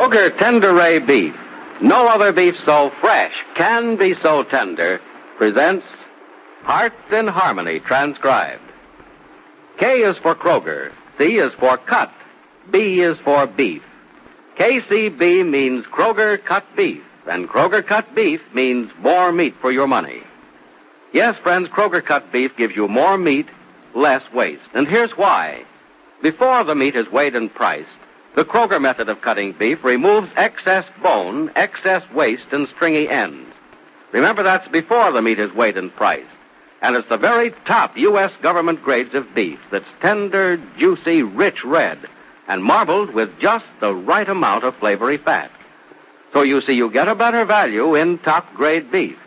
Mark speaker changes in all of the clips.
Speaker 1: Kroger Tenderay Beef. No other beef so fresh can be so tender. Presents Hearts in Harmony, transcribed. K is for Kroger. C is for cut. B is for beef. KCB means Kroger cut beef, and Kroger cut beef means more meat for your money. Yes, friends, Kroger cut beef gives you more meat, less waste. And here's why. Before the meat is weighed and priced, the Kroger method of cutting beef removes excess bone, excess waste, and stringy ends. Remember, that's before the meat is weighed and priced. And it's the very top U.S. government grades of beef that's tender, juicy, rich red, and marbled with just the right amount of flavory fat. So you see, you get a better value in top-grade beef.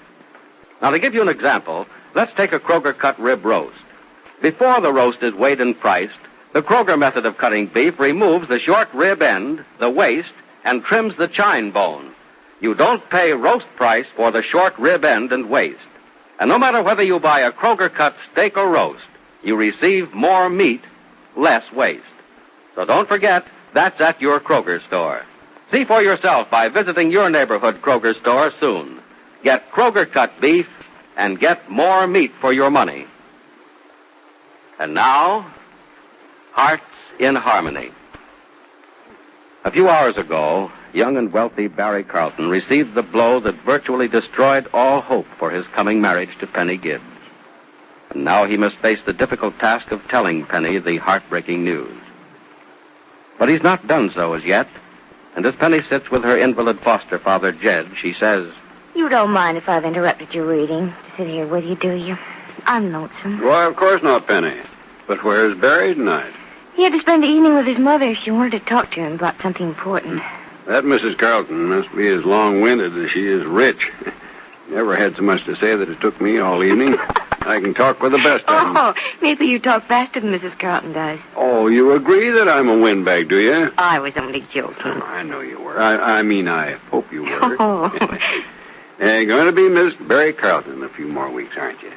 Speaker 1: Now, to give you an example, let's take a Kroger cut rib roast. Before the roast is weighed and priced, the Kroger method of cutting beef removes the short rib end, the waist, and trims the chine bone. You don't pay roast price for the short rib end and waist. And no matter whether you buy a Kroger cut steak or roast, you receive more meat, less waste. So don't forget, that's at your Kroger store. See for yourself by visiting your neighborhood Kroger store soon. Get Kroger cut beef and get more meat for your money. And now, Hearts in Harmony. A few hours ago, young and wealthy Barry Carlton received the blow that virtually destroyed all hope for his coming marriage to Penny Gibbs. And now he must face the difficult task of telling Penny the heartbreaking news. But he's not done so as yet, and as Penny sits with her invalid foster father, Jed, she says,
Speaker 2: "You don't mind if I've interrupted your reading to sit here with you, do you? I'm lonesome."
Speaker 3: Why, of course not, Penny. But where's Barry tonight?
Speaker 2: He had to spend the evening with his mother. She wanted to talk to him about something important.
Speaker 3: That Mrs. Carlton must be as long-winded as she is rich. Never had so much to say that it took me all evening. I can talk with the best of them.
Speaker 2: Oh, maybe you talk faster than Mrs. Carlton does.
Speaker 3: Oh, you agree that I'm a windbag, do you?
Speaker 2: I was only joking.
Speaker 3: Oh, I know you were. I mean, I hope you were.
Speaker 2: Oh.
Speaker 3: You're going to be Miss Barry Carlton in a few more weeks, aren't you?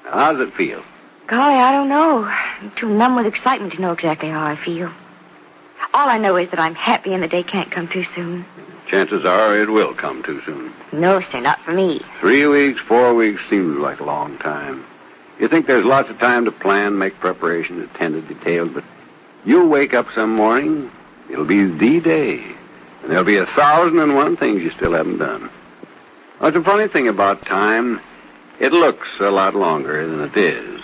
Speaker 3: Now, how does it feel?
Speaker 2: Golly, I don't know. I'm too numb with excitement to know exactly how I feel. All I know is that I'm happy and the day can't come too soon.
Speaker 3: Chances are it will come too soon.
Speaker 2: No, sir, not for me.
Speaker 3: 3 weeks, 4 weeks seems like a long time. You think there's lots of time to plan, make preparations, attend to details, but you'll wake up some morning, it'll be the day, and there'll be 1,001 things you still haven't done. Well, it's a funny thing about time. It looks a lot longer than it is.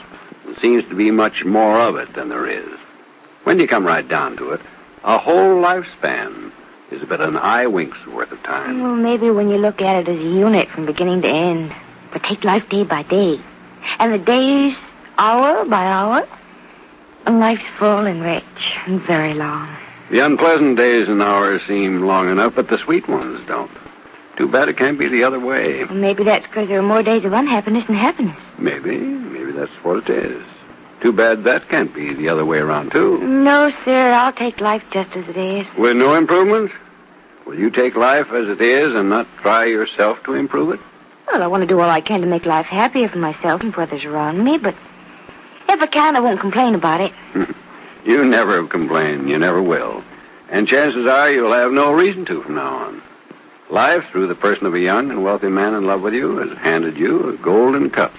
Speaker 3: There seems to be much more of it than there is. When you come right down to it, a whole lifespan is about an eye wink's worth of time.
Speaker 2: Well, maybe when you look at it as a unit from beginning to end. But take life day by day. And the days, hour by hour. And life's full and rich and very long.
Speaker 3: The unpleasant days and hours seem long enough, but the sweet ones don't. Too bad it can't be the other way.
Speaker 2: Well, maybe that's because there are more days of unhappiness than happiness.
Speaker 3: Maybe that's what it is. Too bad that can't be the other way around, too.
Speaker 2: No, sir, I'll take life just as it is.
Speaker 3: With no improvements? Will you take life as it is and not try yourself to improve it?
Speaker 2: Well, I want to do all I can to make life happier for myself and for others around me, but if I can, I won't complain about it.
Speaker 3: You never complain. You never will. And chances are you'll have no reason to from now on. Life, through the person of a young and wealthy man in love with you, has handed you a golden cup.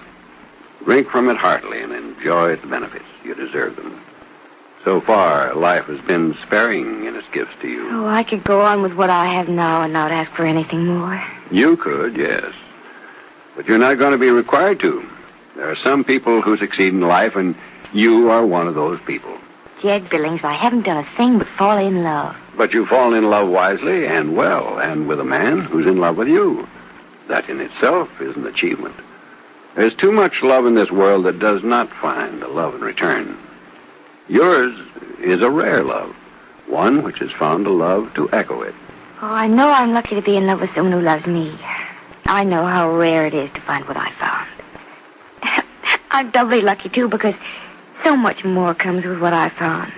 Speaker 3: Drink from it heartily and enjoy its benefits. You deserve them. So far, life has been sparing in its gifts to you.
Speaker 2: Oh, I could go on with what I have now and not ask for anything more.
Speaker 3: You could, yes. But you're not going to be required to. There are some people who succeed in life, and you are one of those people.
Speaker 2: Jed Billings, I haven't done a thing but fall in love.
Speaker 3: But you've fallen in love wisely and well, and with a man who's in love with you. That in itself is an achievement. There's too much love in this world that does not find a love in return. Yours is a rare love, one which has found a love to echo it.
Speaker 2: Oh, I know I'm lucky to be in love with someone who loves me. I know how rare it is to find what I found. I'm doubly lucky, too, because so much more comes with what I found.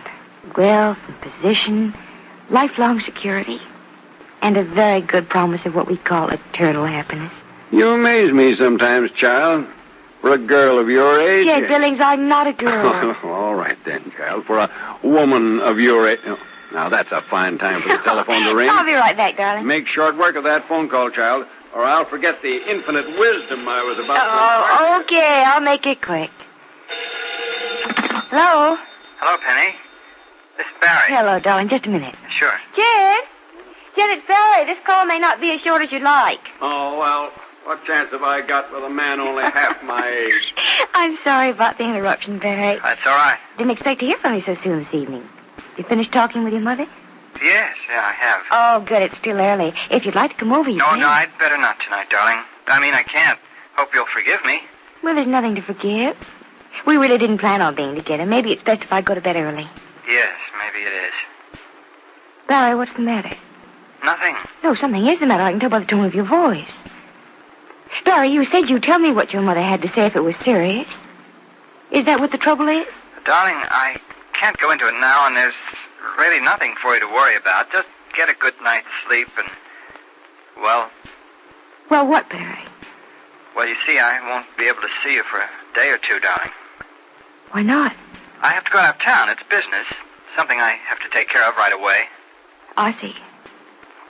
Speaker 2: Wealth and position, lifelong security, and a very good promise of what we call eternal happiness.
Speaker 3: You amaze me sometimes, child. For a girl of your age...
Speaker 2: Jed Billings, I'm not a girl.
Speaker 3: All right then, child. For a woman of your age... Now, that's a fine time for the telephone to ring.
Speaker 2: I'll be right back, darling.
Speaker 3: Make short work of that phone call, child, or I'll forget the infinite wisdom I was about to
Speaker 2: Oh, okay. I'll make it quick. Hello?
Speaker 4: Hello, Penny. This is Barry.
Speaker 2: Hello, darling. Just a minute.
Speaker 4: Sure.
Speaker 2: Jed? Jed, it's Barry. This call may not be as short as you'd like.
Speaker 3: Oh, well, what chance have I got with a man only half my age?
Speaker 2: I'm sorry about the interruption, Barry.
Speaker 4: That's all right.
Speaker 2: Didn't expect to hear from you so soon this evening. You finished talking with your mother?
Speaker 4: Yes, yeah, I have.
Speaker 2: Oh, good. It's still early. If you'd like to come over, you
Speaker 4: No,
Speaker 2: can.
Speaker 4: no, I'd better not tonight, darling. I mean, I can't. Hope you'll forgive me.
Speaker 2: Well, there's nothing to forgive. We really didn't plan on being together. Maybe it's best if I go to bed early.
Speaker 4: Yes, maybe it is.
Speaker 2: Barry, what's the matter?
Speaker 4: Nothing.
Speaker 2: No, something is the matter. I can tell by the tone of your voice. Barry, you said you'd tell me what your mother had to say if it was serious. Is that what the trouble is?
Speaker 4: Darling, I can't go into it now, and there's really nothing for you to worry about. Just get a good night's sleep and, well,
Speaker 2: Well, what, Barry?
Speaker 4: you see, I won't be able to see you for a day or two, darling.
Speaker 2: Why not?
Speaker 4: I have to go out of town. It's business. Something I have to take care of right away.
Speaker 2: I see.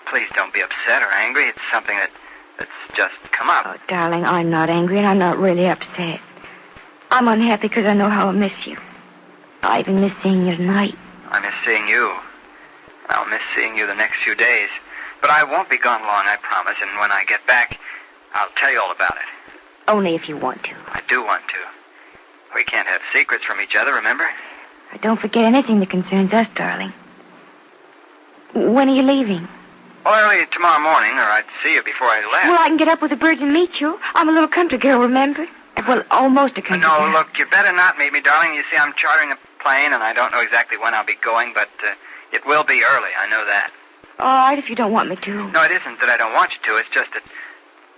Speaker 4: Please don't be upset or angry. It's something that's just come up.
Speaker 2: Oh, darling, I'm not angry and I'm not really upset. I'm unhappy because I know how I miss you. I even miss seeing you tonight.
Speaker 4: I miss seeing you. I'll miss seeing you the next few days. But I won't be gone long, I promise. And when I get back, I'll tell you all about it.
Speaker 2: Only if you want to.
Speaker 4: I do want to. We can't have secrets from each other, remember?
Speaker 2: Don't forget anything that concerns us, darling. When are you leaving?
Speaker 4: Well, early tomorrow morning, or I'd see you before I left.
Speaker 2: Well, I can get up with the birds and meet you. I'm a little country girl, remember? Well, almost a country girl.
Speaker 4: No, look, you better not meet me, darling. You see, I'm chartering a plane, and I don't know exactly when I'll be going, but it will be early. I know that.
Speaker 2: All right, if you don't want me to.
Speaker 4: No, it isn't that I don't want you to. It's just that...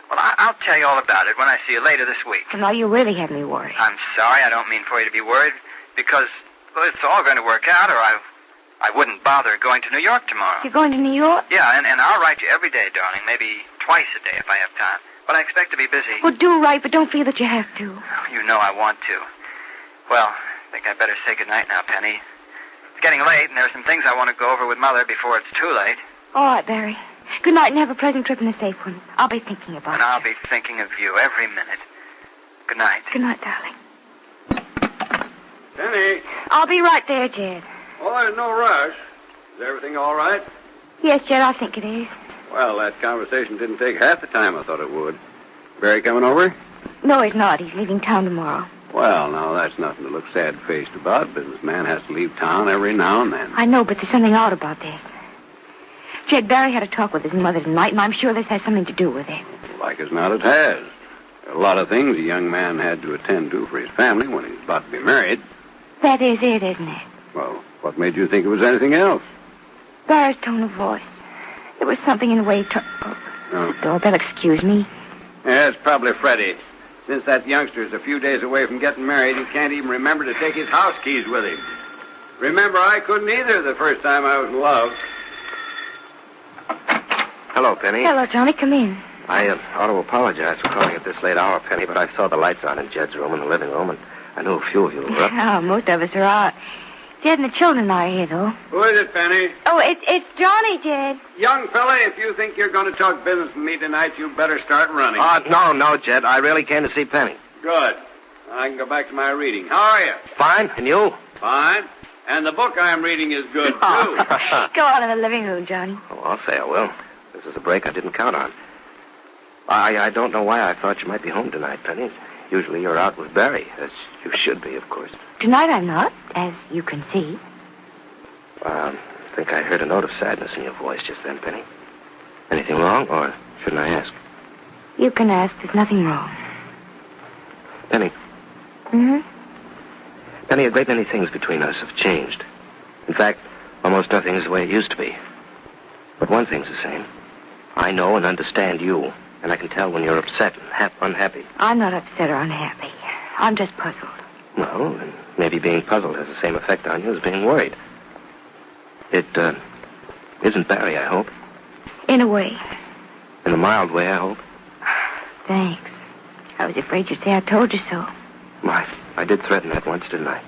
Speaker 4: Well, I'll tell you all about it when I see you later this week.
Speaker 2: Well, now you really have me worried.
Speaker 4: I'm sorry. I don't mean for you to be worried, because, well, it's all going to work out, or I wouldn't bother going to New York tomorrow.
Speaker 2: You're going to New York?
Speaker 4: Yeah, and I'll write you every day, darling. Maybe twice a day if I have time. But I expect to be busy.
Speaker 2: Well, do write, but don't feel that you have to.
Speaker 4: You know I want to. Well, I think I better say goodnight now, Penny. It's getting late, and there are some things I want to go over with Mother before it's too late.
Speaker 2: All right, Barry. Good night and have a pleasant trip and a safe one. I'll be thinking about
Speaker 4: And
Speaker 2: it.
Speaker 4: I'll be thinking of you every minute. Good night.
Speaker 2: Good night, darling.
Speaker 3: Penny.
Speaker 2: I'll be right there, Jed.
Speaker 3: Oh, there's no rush. Is everything all right?
Speaker 2: Yes, Jed, I think it is.
Speaker 3: Well, that conversation didn't take half the time I thought it would. Barry coming over?
Speaker 2: No, he's not. He's leaving town tomorrow.
Speaker 3: Well, now, that's nothing to look sad-faced about. Businessman has to leave town every now and then.
Speaker 2: I know, but there's something odd about this. Jed, Barry had a talk with his mother tonight, and I'm sure this has something to do with it.
Speaker 3: Like as not, it has. There are a lot of things a young man had to attend to for his family when he's about to be married.
Speaker 2: That is it, isn't it?
Speaker 3: Well, what made you think it was anything else?
Speaker 2: Barry's tone of voice. There was something in the way he talked. Oh, doorbell, excuse me.
Speaker 3: Yeah, it's probably Freddie. Since that youngster's a few days away from getting married, he can't even remember to take his house keys with him. Remember, I couldn't either the first time I was in love.
Speaker 5: Hello, Penny.
Speaker 2: Hello, Johnny. Come in.
Speaker 5: I ought to apologize for calling at this late hour, Penny, but I saw the lights on in Jed's room and the living room, and I knew a few of you were up.
Speaker 2: Oh, most of us are out. Jed and the children are here, though.
Speaker 3: Who is it, Penny?
Speaker 2: Oh, it's Johnny, Jed.
Speaker 3: Young fella, if you think you're going to talk business with me tonight, you better start running.
Speaker 5: No, Jed. I really came to see Penny.
Speaker 3: Good. I can go back to my reading. How are you?
Speaker 5: Fine. And you?
Speaker 3: Fine. And the book I'm reading is good, too.
Speaker 2: Go on in the living room, Johnny.
Speaker 5: Oh, I'll say I will. This is a break I didn't count on. I don't know why I thought you might be home tonight, Penny. Usually you're out with Barry, as you should be, of course.
Speaker 2: Tonight I'm not, as you can see.
Speaker 5: I think I heard a note of sadness in your voice just then, Penny. Anything wrong, or shouldn't I ask?
Speaker 2: You can ask. There's nothing wrong.
Speaker 5: Penny.
Speaker 2: Mm-hmm.
Speaker 5: Penny, a great many things between us have changed. In fact, almost nothing is the way it used to be. But one thing's the same. I know and understand you, and I can tell when you're upset and unhappy.
Speaker 2: I'm not upset or unhappy. I'm just puzzled.
Speaker 5: Well, then maybe being puzzled has the same effect on you as being worried. It isn't Barry, I hope.
Speaker 2: In a way.
Speaker 5: In a mild way, I hope.
Speaker 2: Thanks. I was afraid you'd say I told you so.
Speaker 5: I did threaten that once, didn't I?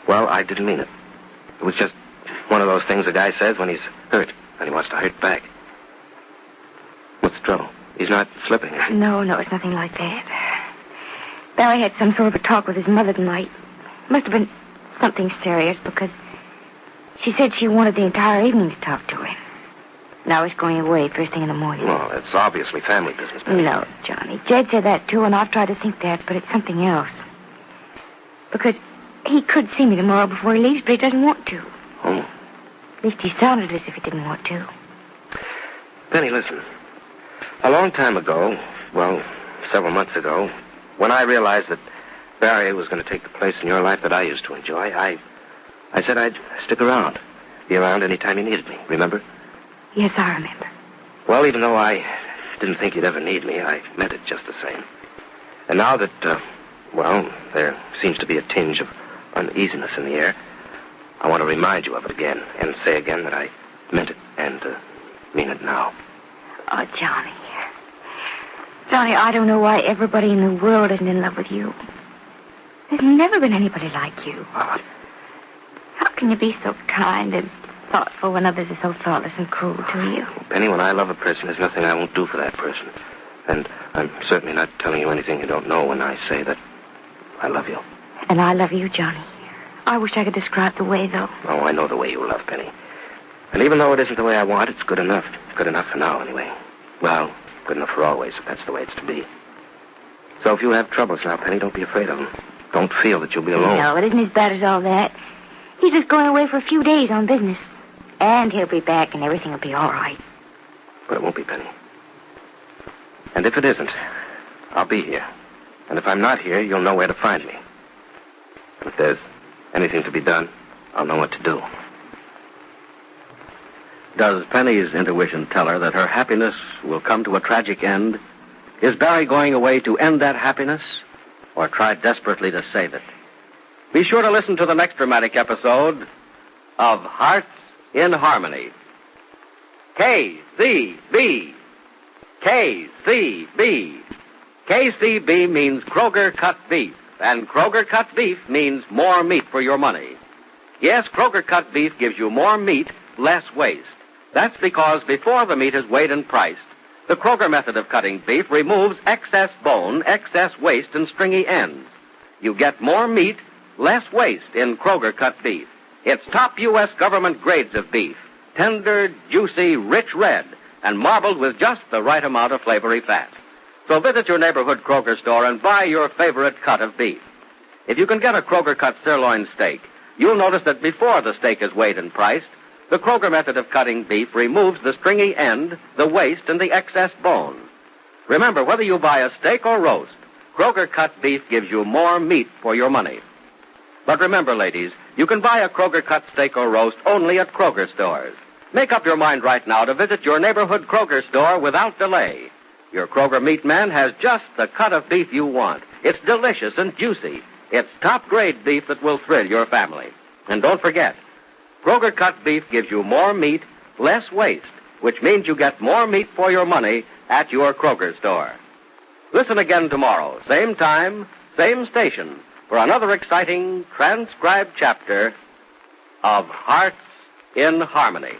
Speaker 5: Well, I didn't mean it. It was just one of those things a guy says when he's hurt and he wants to hurt back. What's the trouble? He's not slipping, is he?
Speaker 2: No, it's nothing like that. Barry had some sort of a talk with his mother tonight. Must have been something serious because she said she wanted the entire evening to talk to him. And I was going away first thing in the morning.
Speaker 5: Well, it's obviously family business, Penny.
Speaker 2: No, Johnny. Jed said that, too, and I've tried to think that, but it's something else. Because he could see me tomorrow before he leaves, but he doesn't want to.
Speaker 5: Oh.
Speaker 2: At least he sounded as if he didn't want to.
Speaker 5: Penny, listen. A long time ago, well, several months ago, when I realized that Barry was going to take the place in your life that I used to enjoy, I said I'd stick around. Be around any time you needed me, remember?
Speaker 2: Yes, I remember.
Speaker 5: Well, even though I didn't think you'd ever need me, I meant it just the same. And now that, there seems to be a tinge of uneasiness in the air, I want to remind you of it again and say again that I meant it and mean it now.
Speaker 2: Oh, Johnny. Johnny, I don't know why everybody in the world isn't in love with you. There's never been anybody like you.
Speaker 5: Oh.
Speaker 2: How can you be so kind and thoughtful when others are so thoughtless and cruel to you?
Speaker 5: Penny, when I love a person, there's nothing I won't do for that person. And I'm certainly not telling you anything you don't know when I say that I love you.
Speaker 2: And I love you, Johnny. I wish I could describe the way, though.
Speaker 5: Oh, I know the way you love, Penny. And even though it isn't the way I want, it's good enough. Good enough for now, anyway. Well, good enough for always, if that's the way it's to be. So if you have troubles now, Penny, don't be afraid of them. Don't feel that you'll be alone.
Speaker 2: No, it isn't as bad as all that. He's just going away for a few days on business. And he'll be back and everything will be all right.
Speaker 5: But it won't be, Penny. And if it isn't, I'll be here. And if I'm not here, you'll know where to find me. And if there's anything to be done, I'll know what to do.
Speaker 1: Does Penny's intuition tell her that her happiness will come to a tragic end? Is Barry going away to end that happiness, or try desperately to save it? Be sure to listen to the next dramatic episode of Hearts in Harmony. KCB. KCB. KCB means Kroger cut beef, and Kroger cut beef means more meat for your money. Yes, Kroger cut beef gives you more meat, less waste. That's because before the meat is weighed and priced, the Kroger method of cutting beef removes excess bone, excess waste, and stringy ends. You get more meat, less waste in Kroger cut beef. It's top U.S. government grades of beef, tender, juicy, rich red, and marbled with just the right amount of flavory fat. So visit your neighborhood Kroger store and buy your favorite cut of beef. If you can get a Kroger cut sirloin steak, you'll notice that before the steak is weighed and priced, the Kroger method of cutting beef removes the stringy end, the waste, and the excess bone. Remember, whether you buy a steak or roast, Kroger cut beef gives you more meat for your money. But remember, ladies, you can buy a Kroger cut steak or roast only at Kroger stores. Make up your mind right now to visit your neighborhood Kroger store without delay. Your Kroger meat man has just the cut of beef you want. It's delicious and juicy. It's top-grade beef that will thrill your family. And don't forget, Kroger cut beef gives you more meat, less waste, which means you get more meat for your money at your Kroger store. Listen again tomorrow, same time, same station, for another exciting transcribed chapter of Hearts in Harmony.